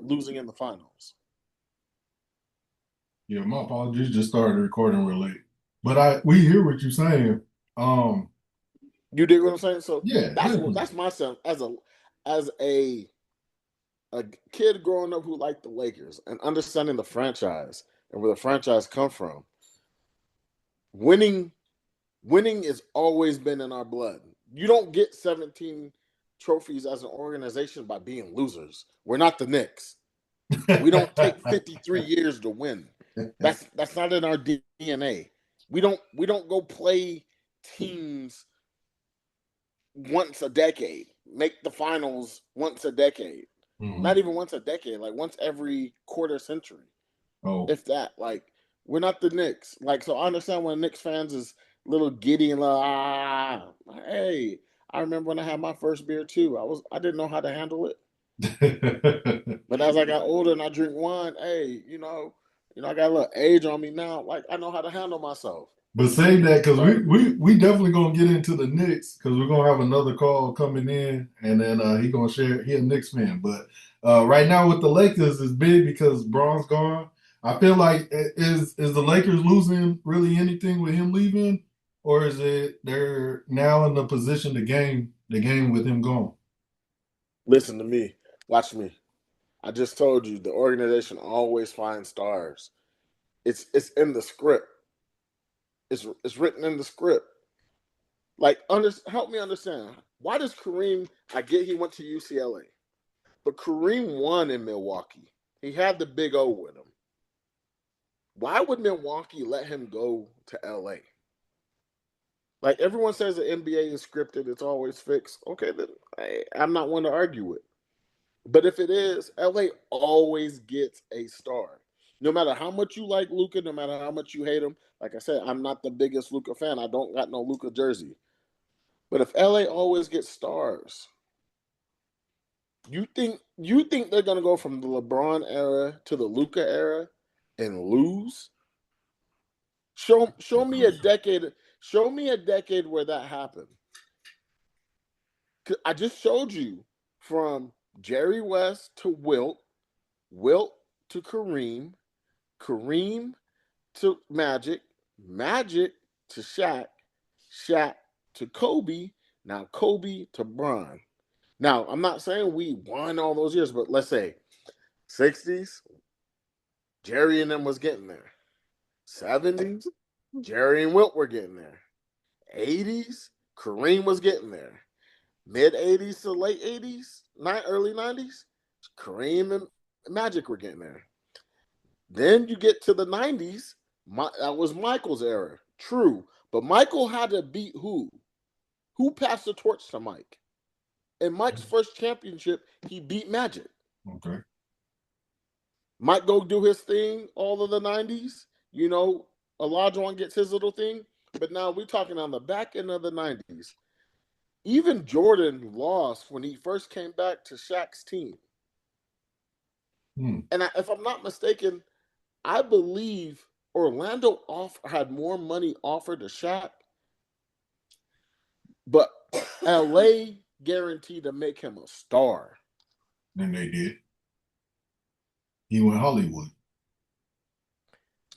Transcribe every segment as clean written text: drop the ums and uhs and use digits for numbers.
losing in the finals. Yeah, my apologies. Just started recording real late, but we hear what you're saying. Um, You dig what I'm saying? So yeah, definitely. that's my sense as a kid growing up who liked the Lakers and understanding the franchise and where the franchise come from. Winning winning has always been in our blood. You don't get 17 trophies as an organization by being losers. We're not the Knicks. We don't take 53 years to win. That's not in our DNA. We don't go play teams once a decade. Make the finals once a decade. Mhm. Not even once a decade, like once every quarter century. Oh, If that, like we're not the Knicks. Like so I understand when Knicks fans is a little giddy and like hey, I remember when I had my first beer too. I didn't know how to handle it. But as I got older and I drink wine, hey, I got a little age on me now. Like I know how to handle myself. but say that because But we definitely gonna get into the Knicks because we're gonna have another call coming in, and then he gonna share. He a Knicks fan, but right now with the Lakers is big because Braun's gone. I feel like is the Lakers losing really anything with him leaving, or is it they're now in the position to game the game with him gone? listen to me. Watch me. I just told you the organization always finds stars. It's in the script. It's written in the script. Like, help me understand. Why does Kareem? I get he went to UCLA, but Kareem won in Milwaukee. He had the big O with him. Why would Milwaukee let him go to LA? Like everyone says, the NBA is scripted. It's always fixed. Okay, then I'm not one to argue it. But if it is, LA always gets a star. No matter how much you like Luca, no matter how much you hate him. Like I said, I'm not the biggest Luca fan. I don't got no Luca jersey. But if LA always gets stars, you think they're gonna go from the LeBron era to the Luca era and lose? Show me a decade. Show me a decade where that happened. I just showed you from Jerry West to Wilt to Kareem to Magic, Magic to Shaq, Shaq to Kobe, now Kobe to Bron. Now, I'm not saying we won all those years, but let's say 60s, Jerry and them was getting there. 70s, Jerry and Wilt were getting there. 80s, Kareem was getting there. Mid 80s to late 80s, early 90s, Kareem and Magic were getting there. Then you get to the 90s, that was Michael's era. True. But Michael had to beat who? Who passed the torch to Mike? In Mike's first championship, he beat Magic. Okay. Mike go do his thing all of the 90s. Olajuwon gets his little thing. But now we're talking on the back end of the 90s. Even Jordan lost when he first came back to Shaq's team. Hmm. And if I'm not mistaken, I believe Orlando had more money offered to Shaq, but LA guaranteed to make him a star. And they did. He went Hollywood.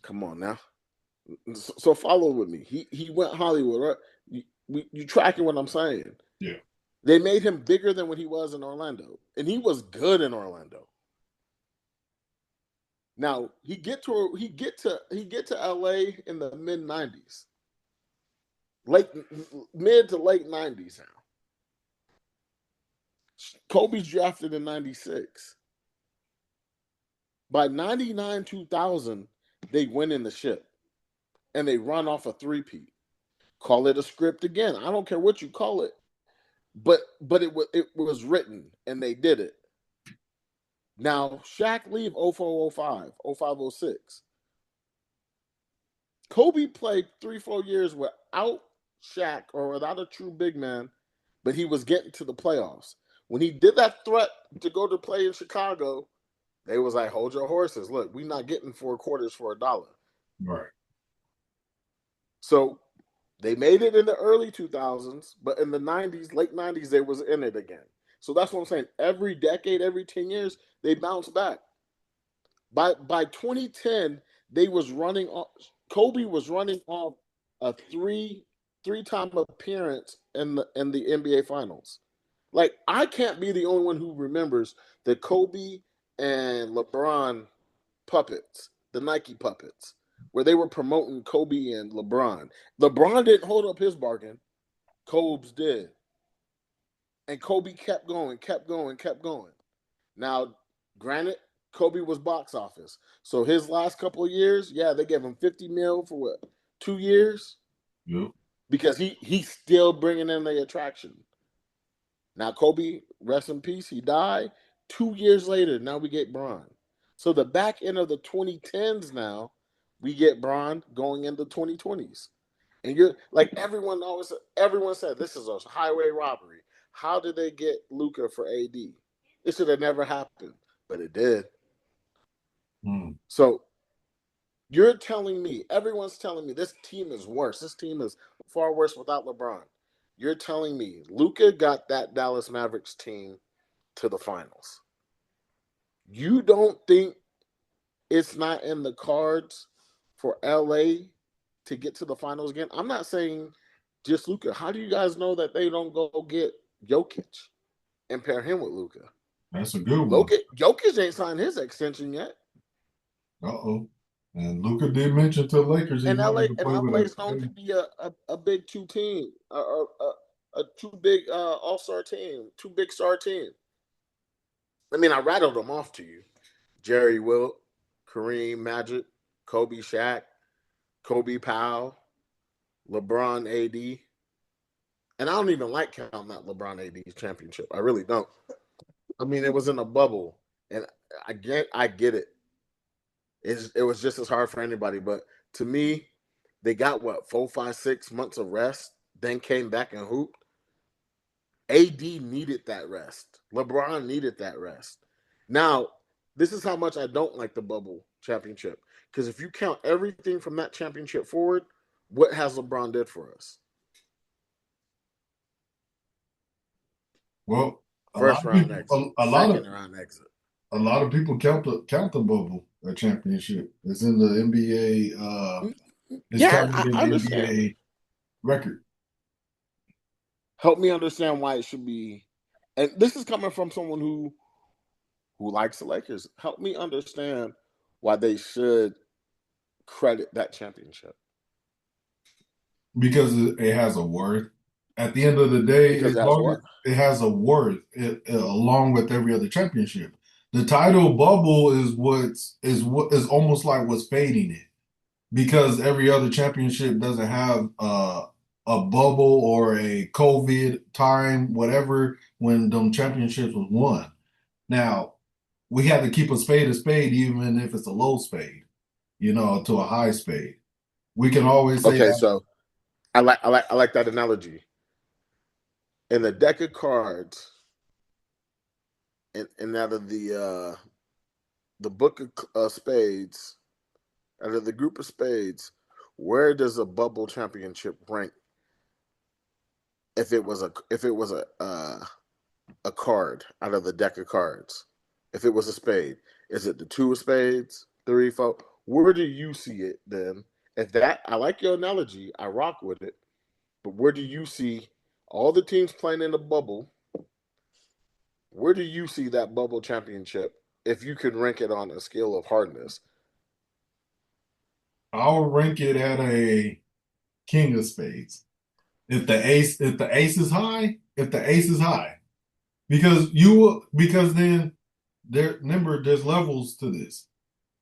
Come on now. So follow with me. He went Hollywood, right? You tracking what I'm saying? Yeah. They made him bigger than what he was in Orlando, and he was good in Orlando. Now he get to LA in the mid '90s, late mid to late '90s. Now Kobe's drafted in '96. By '99 2000, they win in the ship and they run off a three-peat. Call it a script again. I don't care what you call it, but it was written and they did it. Now Shaq leave 04, 05, 05, 06. Kobe played 3, 4 years without Shaq or without a true big man, but he was getting to the playoffs. When he did that threat to go to play in Chicago, they was like, hold your horses. Look, we not getting 4 quarters for $1. Right. So they made it in the early 2000s, but in the 90s, late 90s, they was in it again. So that's what I'm saying. Every decade, every 10 years, They bounced back. By 2010, they was running off. Kobe was running off a three-time appearance in the NBA Finals. Like I can't be the only one who remembers the Kobe and LeBron puppets, the Nike puppets, where they were promoting Kobe and LeBron. LeBron didn't hold up his bargain. Kobe's did. And Kobe kept going, kept going, kept going. Now, granted, Kobe was box office. So his last couple of years, yeah, they gave him 50 mil for what, 2 years? Yep. Because he's still bringing in the attraction. Now, Kobe, rest in peace, he died. 2 years later, now we get Bron. So the back end of the 2010s now, we get Bron going into 2020s. And you're like everyone said this is a highway robbery. How did they get Luca for AD? It should have never happened, but it did. Mm. So you're telling me, everyone's telling me this team is worse. This team is far worse without LeBron. You're telling me Luca got that Dallas Mavericks team to the finals. You don't think it's not in the cards for LA to get to the finals again? I'm not saying just Luca. How do you guys know that they don't go get Jokic and pair him with Luca? That's a good one. Jokic ain't signed his extension yet. Uh-oh. And Luca did mention to the Lakers he And wanted to And play with LA's known a to be a big two team, a two big all star team, two big star team. I mean, I rattled them off to you: Jerry Wilt, Kareem Magic, Kobe Shaq, Kobe Powell, LeBron AD. And I don't even like counting that LeBron AD championship. I really don't. I mean, it was in a bubble, and I get it. It was just as hard for anybody, but to me, they got what 4, 5, 6 months of rest, then came back and hooped. AD needed that rest. LeBron needed that rest. Now, this is how much I don't like the bubble championship. Because if you count everything from that championship forward, what has LeBron did for us? well, a lot First of round people exit, a lot second of round exit. a lot of people count the bubble a championship. It's in the NBA it's Yeah, counted in I the understand. NBA record. Help me understand why it should be. And this is coming from someone who likes the Lakers. Help me understand why they should credit that championship Because it has a worth. At the end of the day, because as it has long what? as it has a worth, along with every other championship. The title bubble is what is almost like what's fading it because every other championship doesn't have a bubble or a COVID time, whatever, when them championships was won. Now we have to keep a spade, even if it's a low spade, to a high spade. We can always say Okay, that so I like that analogy. In the deck of cards, and out of the book of spades, out of the group of spades, where does a bubble championship rank if it was a card out of the deck of cards? If it was a spade, is it the two of spades, three, four? Where do you see it then? If that, I like your analogy, I rock with it. But where do you see all the teams playing in the bubble? Where do you see that bubble championship if you could rank it on a scale of hardness? I'll rank it at a king of spades. If the ace is high, because then remember there's levels to this.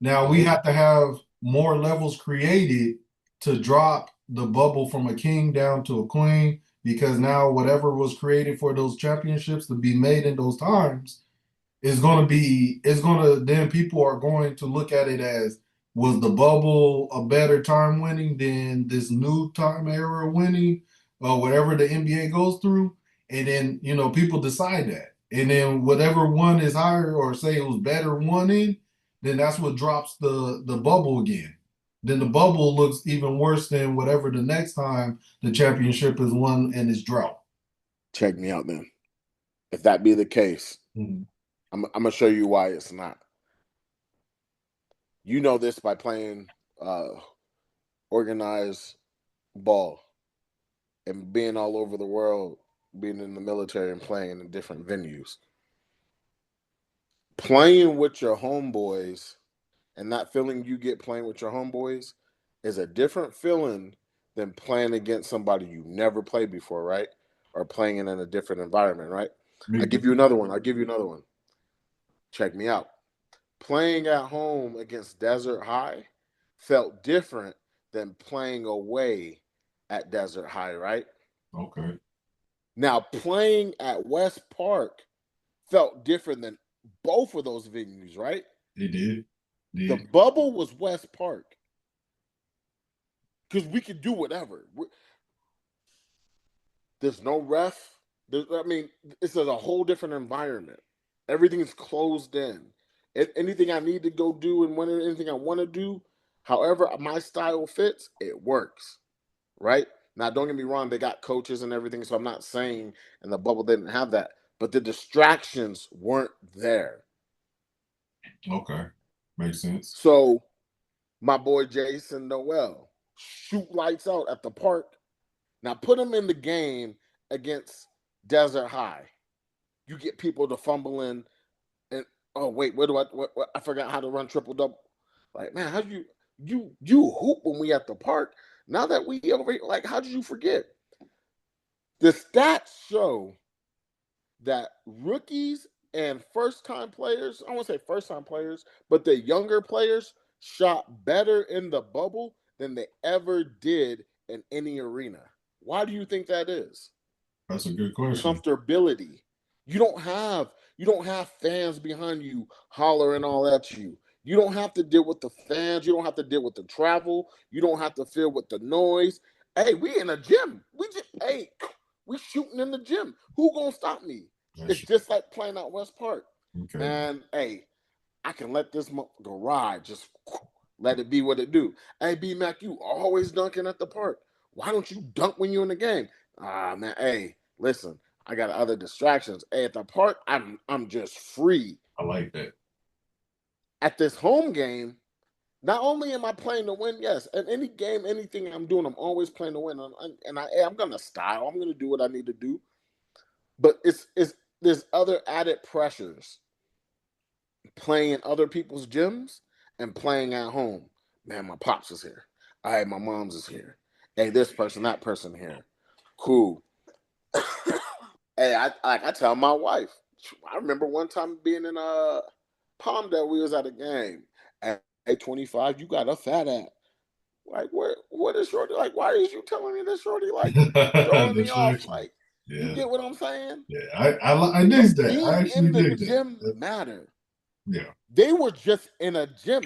Now we Mm-hmm. have to have more levels created to drop the bubble from a king down to a queen because now whatever was created for those championships to be made in those times it's going to then people are going to look at it as was the bubble a better time winning than this new time era winning or whatever the NBA goes through, and then people decide that, and then whatever one is higher or say it was better one in, then that's what drops the bubble again. Then the bubble looks even worse than whatever the next time the championship is won in its drought. Check me out then. If that be the case, Mhm. I'm gonna show you why it's not. You know this by playing uh, organized ball and being all over the world, being in the military and playing in different venues. Playing with your homeboys and that feeling you get playing with your homeboys is a different feeling than playing against somebody you never played before, right? Or playing in a different environment, right? Me I'll too. give you another one. I'll give you another one. Check me out. Playing at home against Desert High felt different than playing away at Desert High, right? Okay. Now, playing at West Park felt different than both of those venues, right? It did. The Did. bubble was West Park because we could do whatever. There's no ref. I mean, it's a whole different environment. Everything's closed in. Anything I need to go do and when anything I want to do, however my style fits, it works. Right? Now, don't get me wrong, they got coaches and everything, so I'm not saying and the bubble didn't have that, but the distractions weren't there. Okay. Makes sense. So my boy Jason Noel shoot lights out at the park. Now put him in the game against Desert High. You get people to fumble in and oh wait, what I forgot how to run triple double. Like man, how do you hoop when we at the park? Now that we over like how did you forget? The stats show that rookies and first time players, I won't say first time players, but the younger players shot better in the bubble than they ever did in any arena. Why do you think that is? That's a good question. Comfortability. You don't have fans behind you hollering all at you. You don't have to deal with the fans. You don't have to deal with the travel. You don't have to deal with the noise. Hey, we in a gym. We shooting in the gym. Who gonna stop me? It's That's just like playing out West Park. okay. Man, hey, I can let this garage just let it be what it do. Hey, Bmak, you always dunking at the park. Why don't you dunk when you're in the game? Ah, man, hey, listen, I got other distractions. Hey, at the park, I'm just free. I like that. At this home game, not only am I playing to win, yes, at any game, anything I'm doing, I'm always playing to win. I'm gonna style. I'm gonna do what I need to do. But it's there's other added pressures playing in other people's gyms and playing at home. Man, my pops is here. All right, my mom's is here. Hey, this person, that person here. Cool. Hey, I tell my wife. I remember one time being in Palmdale, we was at a game. At 25, you got a fat ass. Like, what is Shorty? Like, why is you telling me this Shorty? Like, throwing me off. Distraction. Like, you Yeah. get what I'm saying? Yeah. I dig that. I Being actually in the dig that. gym matter. Yeah. They were just in a gym.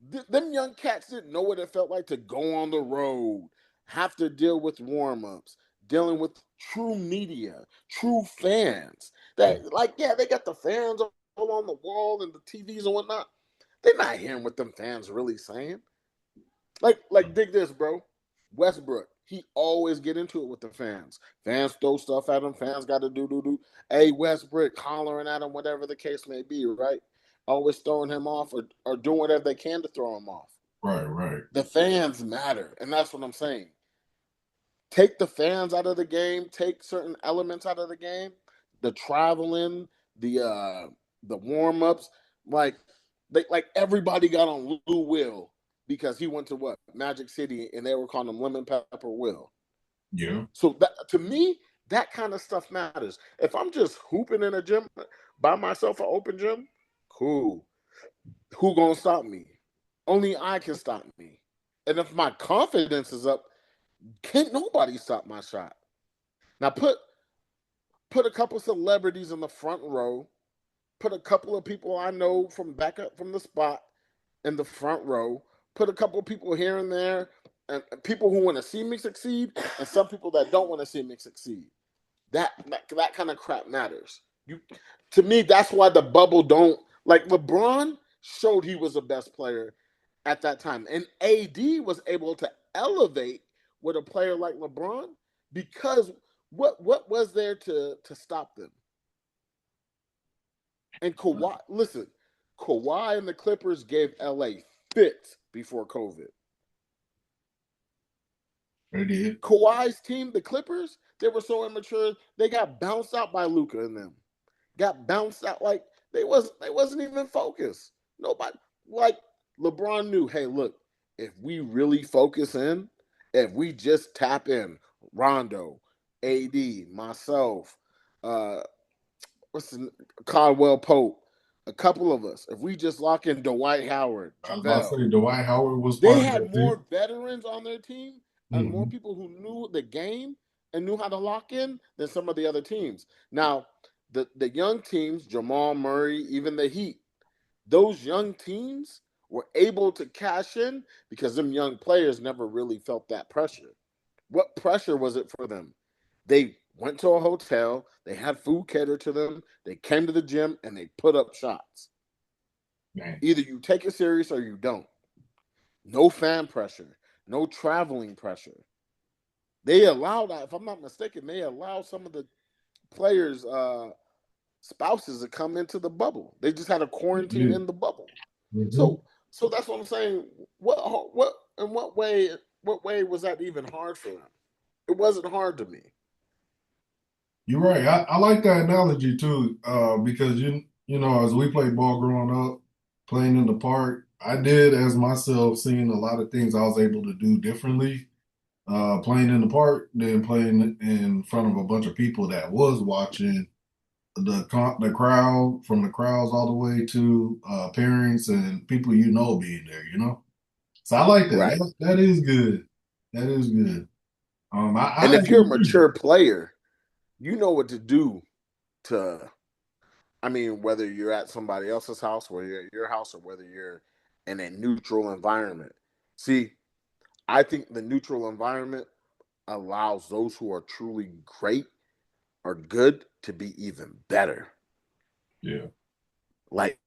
Them young cats didn't know what it felt like to go on the road, have to deal with warm ups, dealing with true media, true fans. That, like, yeah, they got the fans all on the wall and the TVs and whatnot. They're not hearing what them fans really saying. Dig this, bro. Westbrook, he always get into it with the fans. Fans throw stuff at him. Fans got to do. Hey, Westbrook, hollering at him, whatever the case may be, right? Always throwing him off or doing whatever they can to throw him off. Right, right. The fans matter, and that's what I'm saying. Take the fans out of the game. Take certain elements out of the game. The traveling, the warm ups, like everybody got on Lou Will because he went to what Magic City and they were calling him Lemon Pepper Will. Yeah. So that to me, that kind of stuff matters. If I'm just hooping in a gym by myself, an open gym, cool. Who gonna stop me? Only I can stop me. And if my confidence is up, can't nobody stop my shot. Now put a couple celebrities in the front row. Put a couple of people I know from back up from the spot in the front row. Put a couple of people here and there, and people who want to see me succeed, and some people that don't want to see me succeed. That kind of crap matters. You, to me, that's why the bubble don't like LeBron showed he was the best player at that time, and AD was able to elevate with a player like LeBron because what was there to stop them? And Kawhi, listen, Kawhi and the Clippers gave LA fits before COVID. They did. Kawhi's team, the Clippers, they were so immature, they got bounced out by Luka and them. Got bounced out like they wasn't even focused. Nobody like LeBron knew, hey, look, if we really focus in, if we just tap in, Rondo, AD, myself, uh, what's the Caldwell Pope, a couple of us, if we just lock in Dwight Howard, I was about to JaVale, say Dwight Howard was they part of had that team. more veterans on their team and more Mm-hmm. people who knew the game and knew how to lock in than some of the other teams. Now, the young teams, Jamal Murray, even the Heat, those young teams were able to cash in because them young players never really felt that pressure. What pressure was it for them? They went to a hotel, they had food catered to them, they came to the gym, and they put up shots. Man. Either you take it serious or you don't. No fan pressure, no traveling pressure. They allow that, if I'm not mistaken, they allow some of the players' spouses to come into the bubble. They just had a quarantine Yeah. in the bubble. Mm-hmm. So that's what I'm saying. What in what way was that even hard for them? It wasn't hard to me. You're right. I like that analogy too, because you know, as we played ball growing up, playing in the park, I did as myself seeing a lot of things I was able to do differently, playing in the park than playing in front of a bunch of people that was watching the crowd, from the crowds all the way to parents and people you know being there, you know. So I like that. Right. That is good. That is good. I And if actually you're a agree. mature player, you know what to do to I mean, whether you're at somebody else's house, whether you're at your house, or whether you're in a neutral environment. See, I think the neutral environment allows those who are truly great or good to be even better. Yeah. Like